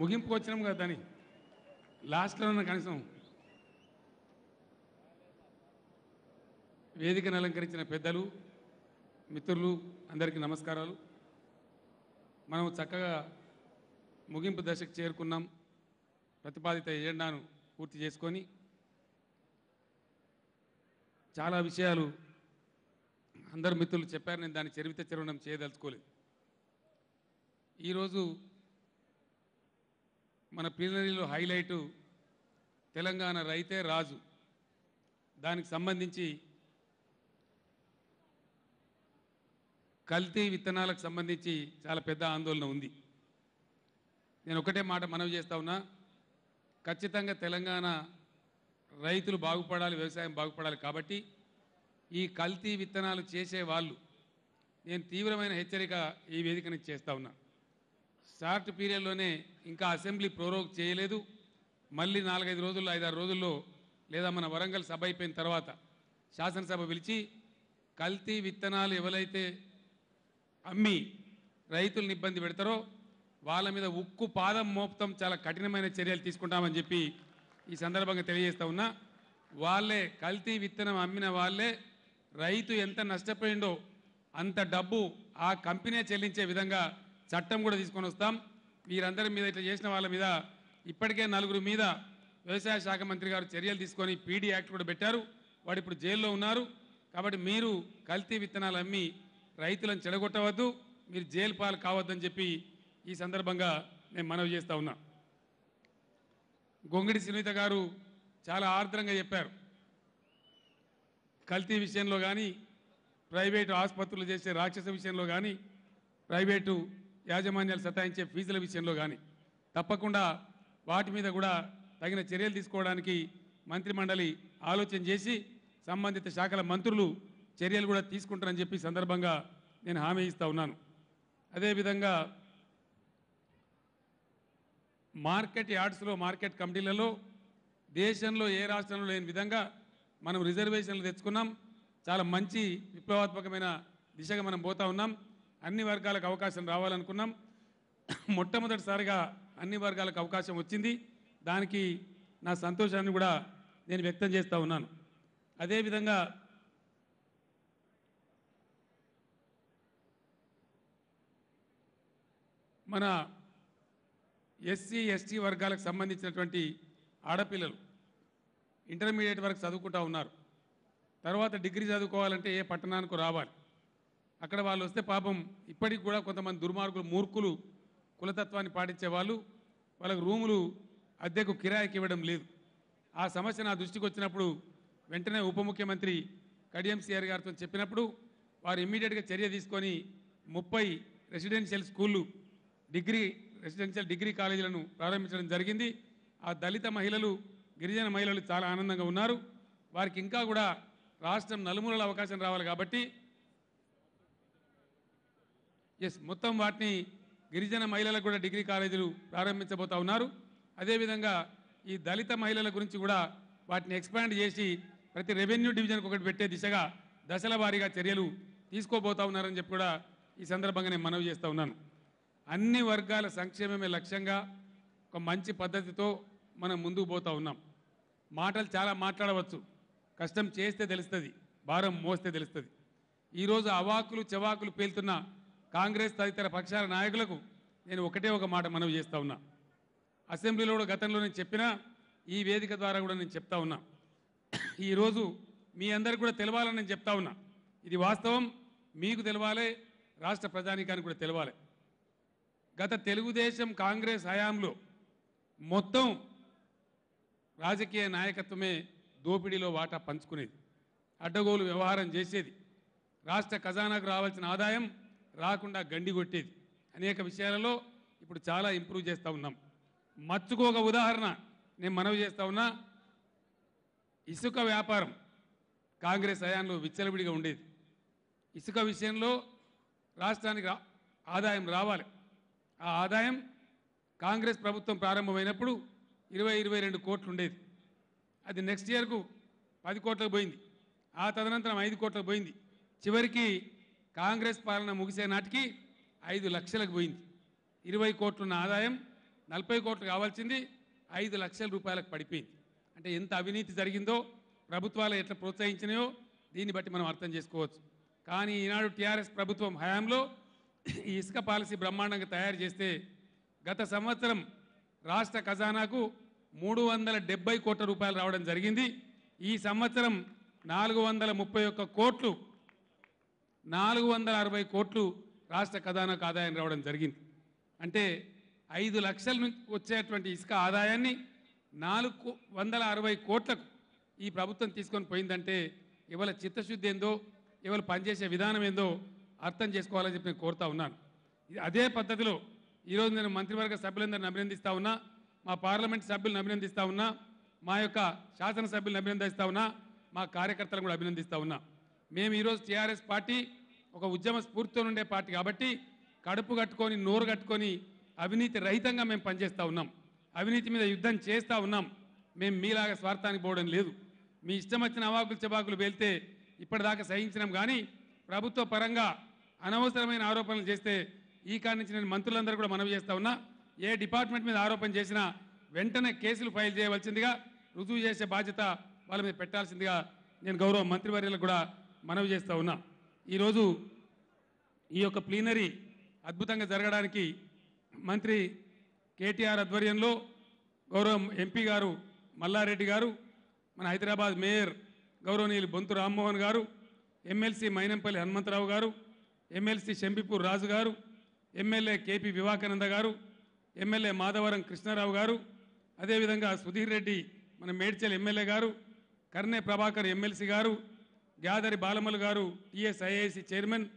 ముగింపుకు వచ్చినాం కదా దాన్ని లాస్ట్లో ఉన్న కనీసం వేదికను అలంకరించిన పెద్దలు మిత్రులు అందరికీ నమస్కారాలు. మనం చక్కగా ముగింపు దశకు చేరుకున్నాం. ప్రతిపాదిత ఎజెండాను పూర్తి చేసుకొని చాలా విషయాలు అందరు మిత్రులు చెప్పారు. నేను దాన్ని చరిత్రం చేయదలుచుకోలేదు. ఈరోజు మన ప్లీనరీలో హైలైటు తెలంగాణ రైతే రాజు. దానికి సంబంధించి కల్తీ విత్తనాలకు సంబంధించి చాలా పెద్ద ఆందోళన ఉంది. నేను ఒకటే మాట మనవి చేస్తా ఉన్నా, ఖచ్చితంగా తెలంగాణ రైతులు బాగుపడాలి, వ్యవసాయం బాగుపడాలి. కాబట్టి ఈ కల్తీ విత్తనాలు చేసే వాళ్ళు నేను తీవ్రమైన హెచ్చరిక ఈ వేదిక నుంచి చేస్తా ఉన్నా. షార్ట్ పీరియడ్లోనే ఇంకా అసెంబ్లీ ప్రోరోగ్ చేయలేదు. మళ్ళీ 4-5 రోజుల్లో 5-6 రోజుల్లో లేదా మన వరంగల్ సభ అయిపోయిన తర్వాత శాసనసభ పిలిచి కల్తీ విత్తనాలు ఎవరైతే అమ్మి రైతులను ఇబ్బంది పెడతారో వాళ్ళ మీద ఉక్కు పాదం మోపుతాం, చాలా కఠినమైన చర్యలు తీసుకుంటామని చెప్పి ఈ సందర్భంగా తెలియజేస్తా ఉన్నా. వాళ్ళే కల్తీ విత్తనం అమ్మిన వాళ్ళే రైతు ఎంత నష్టపోయిండో అంత డబ్బు ఆ కంపెనీ చెల్లించే విధంగా చట్టం కూడా తీసుకొని వస్తాం. వీరందరి మీద ఇట్లా చేసిన వాళ్ళ మీద ఇప్పటికే 4 మీద వ్యవసాయ శాఖ మంత్రి గారు చర్యలు తీసుకొని పీడీ యాక్ట్ కూడా పెట్టారు. వాడు ఇప్పుడు జైల్లో ఉన్నారు. కాబట్టి మీరు కల్తీ విత్తనాలు అమ్మి రైతులను చెడగొట్టవద్దు, మీరు జైలు పాలు కావద్దని చెప్పి ఈ సందర్భంగా నేను మనవి చేస్తా ఉన్నా. గొంగిడి సునీత గారు చాలా ఆర్ద్రంగా చెప్పారు. కల్తీ విషయంలో కానీ, ప్రైవేటు ఆసుపత్రులు చేసే రాక్షస విషయంలో కానీ, ప్రైవేటు యాజమాన్యాలు సతాయించే ఫీజుల విషయంలో కానీ తప్పకుండా వాటి మీద కూడా తగిన చర్యలు తీసుకోవడానికి మంత్రిమండలి ఆలోచన చేసి సంబంధిత శాఖల మంత్రులు చర్యలు కూడా తీసుకుంటారని చెప్పి సందర్భంగా నేను హామీ ఇస్తా ఉన్నాను. అదేవిధంగా మార్కెట్ యార్డ్స్లో, మార్కెట్ కమిటీలలో దేశంలో ఏ రాష్ట్రంలో లేని విధంగా మనం రిజర్వేషన్లు తెచ్చుకున్నాం. చాలా మంచి విప్లవాత్మకమైన దిశగా మనం పోతా ఉన్నాం. అన్ని వర్గాలకు అవకాశం రావాలనుకున్నాం. మొట్టమొదటిసారిగా అన్ని వర్గాలకు అవకాశం వచ్చింది. దానికి నా సంతోషాన్ని కూడా నేను వ్యక్తం చేస్తూ ఉన్నాను. అదేవిధంగా మన ఎస్సీ ఎస్టీ వర్గాలకు సంబంధించినటువంటి ఆడపిల్లలు ఇంటర్మీడియట్ వరకు చదువుకుంటూ ఉన్నారు. తర్వాత డిగ్రీ చదువుకోవాలంటే ఏ పట్టణానికి రావాలి. అక్కడ వాళ్ళు వస్తే పాపం ఇప్పటికి కూడా కొంతమంది దుర్మార్గులు, మూర్ఖులు, కులతత్వాన్ని పాటించే వాళ్ళు వాళ్ళకు రూములు అద్దెకు కిరాయికి ఇవ్వడం లేదు. ఆ సమస్య నా దృష్టికి వచ్చినప్పుడు వెంటనే ఉప ముఖ్యమంత్రి కడియం సిఆర్ గారితో చెప్పినప్పుడు వారు ఇమ్మీడియట్గా చర్య తీసుకొని 30 రెసిడెన్షియల్ స్కూళ్ళు, రెసిడెన్షియల్ డిగ్రీ కాలేజీలను ప్రారంభించడం జరిగింది. ఆ దళిత మహిళలు, గిరిజన మహిళలు చాలా ఆనందంగా ఉన్నారు. వారికి ఇంకా కూడా రాష్ట్రం నలుమూలల అవకాశం రావాలి. కాబట్టి మొత్తం వాటిని గిరిజన మహిళలకు కూడా డిగ్రీ కాలేజీలు ప్రారంభించబోతా ఉన్నారు. అదేవిధంగా ఈ దళిత మహిళల గురించి కూడా వాటిని ఎక్స్పాండ్ చేసి ప్రతి రెవెన్యూ డివిజన్కి ఒకటి పెట్టే దిశగా దశల వారీగా చర్యలు తీసుకోబోతా ఉన్నారని చెప్పి కూడా ఈ సందర్భంగా నేను మనవి చేస్తూ ఉన్నాను. అన్ని వర్గాల సంక్షేమమే లక్ష్యంగా ఒక మంచి పద్ధతితో మనం ముందుకు పోతూ ఉన్నాం. మాటలు చాలా మాట్లాడవచ్చు, కష్టం చేస్తే తెలుస్తుంది, భారం మోస్తే తెలుస్తుంది. ఈరోజు అవాకులు చవాకులు పేలుతున్న కాంగ్రెస్ తదితర పక్షాల నాయకులకు నేను ఒకటే ఒక మాట మనవి చేస్తూ ఉన్నా. అసెంబ్లీలో కూడా గతంలో నేను చెప్పినా, ఈ వేదిక ద్వారా కూడా నేను చెప్తా ఉన్నా. ఈరోజు మీ అందరికీ కూడా తెలవాలని నేను చెప్తా ఉన్నా. ఇది వాస్తవం, మీకు తెలవాలి, రాష్ట్ర ప్రజానీకానికి కూడా తెలవాలి. గత తెలుగుదేశం కాంగ్రెస్ హయాంలో మొత్తం రాజకీయ నాయకత్వమే దోపిడీలో వాటా పంచుకునేది, అడ్డగోలు వ్యవహారం చేసేది, రాష్ట్ర ఖజానాకు రావాల్సిన ఆదాయం రాకుండా గండి కొట్టేది. అనేక విషయాలలో ఇప్పుడు చాలా ఇంప్రూవ్ చేస్తూ ఉన్నాం. మచ్చుకు ఒక ఉదాహరణ నేను మనవి చేస్తూ ఉన్నా. ఇసుక వ్యాపారం కాంగ్రెస్ హయాంలో విచ్చలవిడిగా ఉండేది. ఇసుక విషయంలో రాష్ట్రానికి ఆదాయం రావాలి. ఆ ఆదాయం కాంగ్రెస్ ప్రభుత్వం ప్రారంభమైనప్పుడు 20-22 కోట్లు ఉండేది. అది నెక్స్ట్ ఇయర్కు 10 కోట్లకు పోయింది. ఆ తదనంతరం 5 కోట్లకు పోయింది. చివరికి కాంగ్రెస్ పాలన ముగిసే నాటికి 5 లక్షలకు పోయింది. 20 కోట్లున్న ఆదాయం 40 కోట్లు కావాల్సింది 5 లక్షల రూపాయలకు పడిపోయింది. అంటే ఎంత అవినీతి జరిగిందో, ప్రభుత్వాలు ఎట్లా ప్రోత్సహించినాయో దీన్ని బట్టి మనం అర్థం చేసుకోవచ్చు. కానీ ఈనాడు టీఆర్ఎస్ ప్రభుత్వం హయాంలో ఈ ఇసుక పాలసీ బ్రహ్మాండంగా తయారు చేస్తే గత సంవత్సరం రాష్ట్ర ఖజానాకు 370 కోట్ల రూపాయలు రావడం జరిగింది. ఈ సంవత్సరం 431 కోట్లు, 460 కోట్లు రాష్ట్ర ఖజానాకు ఆదాయం రావడం జరిగింది. అంటే 5 లక్షల నుంచి వచ్చేటువంటి ఇసుక ఆదాయాన్ని 460 కోట్లకు ఈ ప్రభుత్వం తీసుకొని పోయిందంటే ఇవాళ చిత్తశుద్ధి ఏందో, ఇవాళ పనిచేసే విధానం ఏందో అర్థం చేసుకోవాలని చెప్పి నేను కోరుతా ఉన్నాను. అదే పద్ధతిలో ఈరోజు నేను మంత్రివర్గ సభ్యులందరిని అభినందిస్తూ ఉన్నా, మా పార్లమెంట్ సభ్యులను అభినందిస్తూ ఉన్నా, మా యొక్క శాసనసభ్యులను అభినందిస్తూ ఉన్నా, మా కార్యకర్తలను కూడా అభినందిస్తూ ఉన్నా. మేము ఈరోజు టీఆర్ఎస్ పార్టీ ఒక ఉద్యమ స్ఫూర్తితో ఉండే పార్టీ కాబట్టి కడుపు కట్టుకొని నోరు కట్టుకొని అవినీతి రహితంగా మేము పనిచేస్తూ ఉన్నాం. అవినీతి మీద యుద్ధం చేస్తూ ఉన్నాం. మేము మీలాగా స్వార్థానికి పోవడం లేదు. మీ ఇష్టం వచ్చిన అవాకులు చెబాకులు వెళ్తే ఇప్పటిదాకా సహించినాం. కానీ ప్రభుత్వ పరంగా అనవసరమైన ఆరోపణలు చేస్తే ఈ కాడి నుంచి నేను మంత్రులందరూ కూడా మనవి చేస్తూ ఉన్నా, ఏ డిపార్ట్మెంట్ మీద ఆరోపణ చేసినా వెంటనే కేసులు ఫైల్ చేయవలసిందిగా, రుజువు చేసే బాధ్యత వాళ్ళ మీద పెట్టాల్సిందిగా నేను గౌరవ మంత్రివర్యులకు కూడా మనవి చేస్తూ ఉన్నా. ఈరోజు ఈ యొక్క ప్లీనరీ అద్భుతంగా జరగడానికి మంత్రి కేటీఆర్ ఆధ్వర్యంలో గౌరవ ఎంపీ గారు మల్లారెడ్డి గారు, మన హైదరాబాద్ మేయర్ గౌరవనీయులు బొంతు రామ్మోహన్ గారు, ఎమ్మెల్సీ మైనంపల్లి హనుమంతరావు గారు, ఎమ్మెల్సీ శంబిపూర్ రాజు గారు, ఎమ్మెల్యే కేపీ వివేకానంద గారు, ఎమ్మెల్యే మాధవరం కృష్ణారావు గారు, అదేవిధంగా సుధీర్ రెడ్డి మన మేడ్చల్ ఎమ్మెల్యే గారు, కర్నే ప్రభాకర్ ఎమ్మెల్సీ గారు, గ్యాదరి బాలమల్ గారు టీఎస్ఐఐసి చైర్మన్,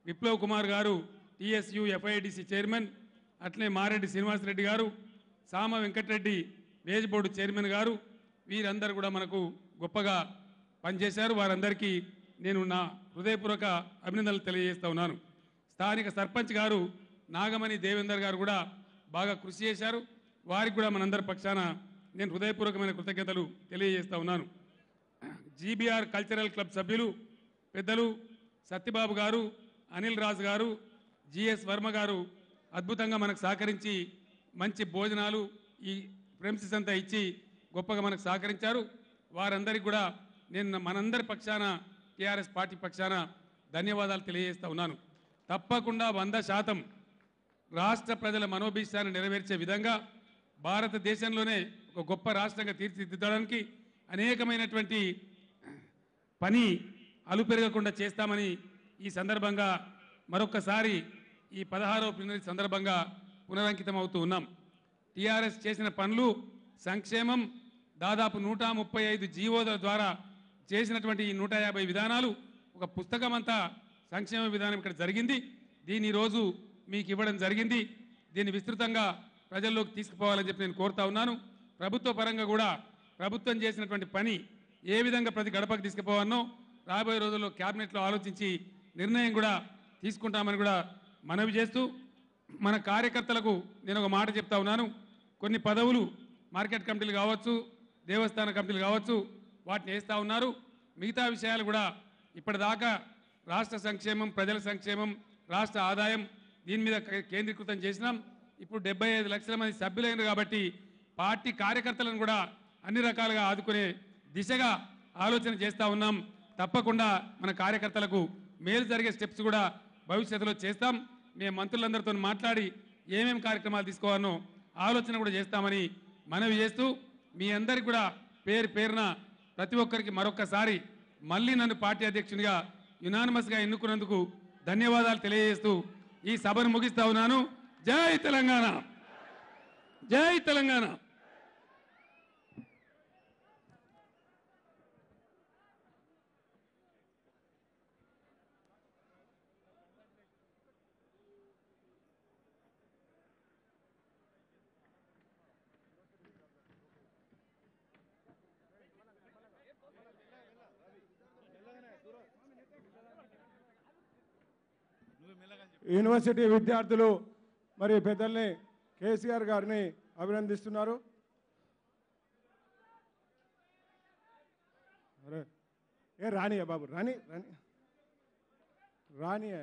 విప్లవ్ కుమార్ గారు టీఎస్యు ఎఫ్ఐడిసి చైర్మన్, అట్లే మారెడ్డి శ్రీనివాసరెడ్డి గారు, సామ వెంకటరెడ్డి వేజ్ బోర్డు చైర్మన్ గారు, వీరందరూ కూడా మనకు గొప్పగా పనిచేశారు. వారందరికీ నేను నా హృదయపూర్వక అభినందనలు తెలియజేస్తూ ఉన్నాను. స్థానిక సర్పంచ్ గారు నాగమణి దేవేందర్ గారు కూడా బాగా కృషి చేశారు. వారికి కూడా మనందరి పక్షాన నేను హృదయపూర్వకమైన కృతజ్ఞతలు తెలియజేస్తూ ఉన్నాను. జీబీఆర్ కల్చరల్ క్లబ్ సభ్యులు పెద్దలు సత్యబాబు గారు, అనిల్ రాజు గారు, జిఎస్ వర్మ గారు అద్భుతంగా మనకు సహకరించి మంచి భోజనాలు ఈ ప్రెమిసెస్ అంతా ఇచ్చి గొప్పగా మనకు సహకరించారు. వారందరికీ కూడా నేను మనందరి పక్షాన టీఆర్ఎస్ పార్టీ పక్షాన ధన్యవాదాలు తెలియజేస్తూ ఉన్నాను. తప్పకుండా 100% రాష్ట్ర ప్రజల మనోభీష్టాన్ని నెరవేర్చే విధంగా భారతదేశంలోనే ఒక గొప్ప రాష్ట్రంగా తీర్చిదిద్దడానికి అనేకమైనటువంటి పని అలుపెరగకుండా చేస్తామని ఈ సందర్భంగా మరొకసారి ఈ 16వ ప్లీనరీ సందర్భంగా పునరంకితం అవుతూ ఉన్నాం. టీఆర్ఎస్ చేసిన పనులు, సంక్షేమం, దాదాపు 135 జీవోల ద్వారా చేసినటువంటి ఈ 150 విధానాలు ఒక పుస్తకం అంతా సంక్షేమ విధానం ఇక్కడ జరిగింది. దీన్ని ఈరోజు మీకు ఇవ్వడం జరిగింది. దీన్ని విస్తృతంగా ప్రజల్లోకి తీసుకుపోవాలని చెప్పి నేను కోరుతా ఉన్నాను. ప్రభుత్వ పరంగా కూడా ప్రభుత్వం చేసినటువంటి పని ఏ విధంగా ప్రతి గడపకు తీసుకుపోవాలనో రాబోయే రోజుల్లో క్యాబినెట్లో ఆలోచించి నిర్ణయం కూడా తీసుకుంటామని కూడా మనవి చేస్తూ, మన కార్యకర్తలకు నేను ఒక మాట చెప్తా ఉన్నాను. కొన్ని పదవులు మార్కెట్ కమిటీలు కావచ్చు, దేవస్థాన కమిటీలు కావచ్చు, వాటిని వేస్తూ ఉన్నారు. మిగతా విషయాలు కూడా ఇప్పటిదాకా రాష్ట్ర సంక్షేమం, ప్రజల సంక్షేమం, రాష్ట్ర ఆదాయం దీని మీద కేంద్రీకృతం చేసినాం. ఇప్పుడు 75 లక్షల మంది సభ్యులైనరు కాబట్టి పార్టీ కార్యకర్తలను కూడా అన్ని రకాలుగా ఆదుకునే దిశగా ఆలోచన చేస్తూ ఉన్నాం. తప్పకుండా మన కార్యకర్తలకు మేలు జరిగే స్టెప్స్ కూడా భవిష్యత్తులో చేస్తాం. మేము మంత్రులందరితో మాట్లాడి ఏమేమి కార్యక్రమాలు తీసుకోవాలనో ఆలోచన కూడా చేస్తామని మనవి చేస్తూ, మీ అందరికీ కూడా పేరు పేరున ప్రతి ఒక్కరికి మరొక్కసారి మళ్ళీ నన్ను పార్టీ అధ్యక్షునిగా యునానిమస్గా ఎన్నుకున్నందుకు ధన్యవాదాలు తెలియజేస్తూ ఈ సభను ముగిస్తా ఉన్నాను. జై తెలంగాణ, జై తెలంగాణ. యూనివర్సిటీ విద్యార్థులు మరి పెద్దల్ని కేసీఆర్ గారిని అభినందిస్తున్నారు. అరే ఏ రానియా బాబు, రాని రాని రానియా.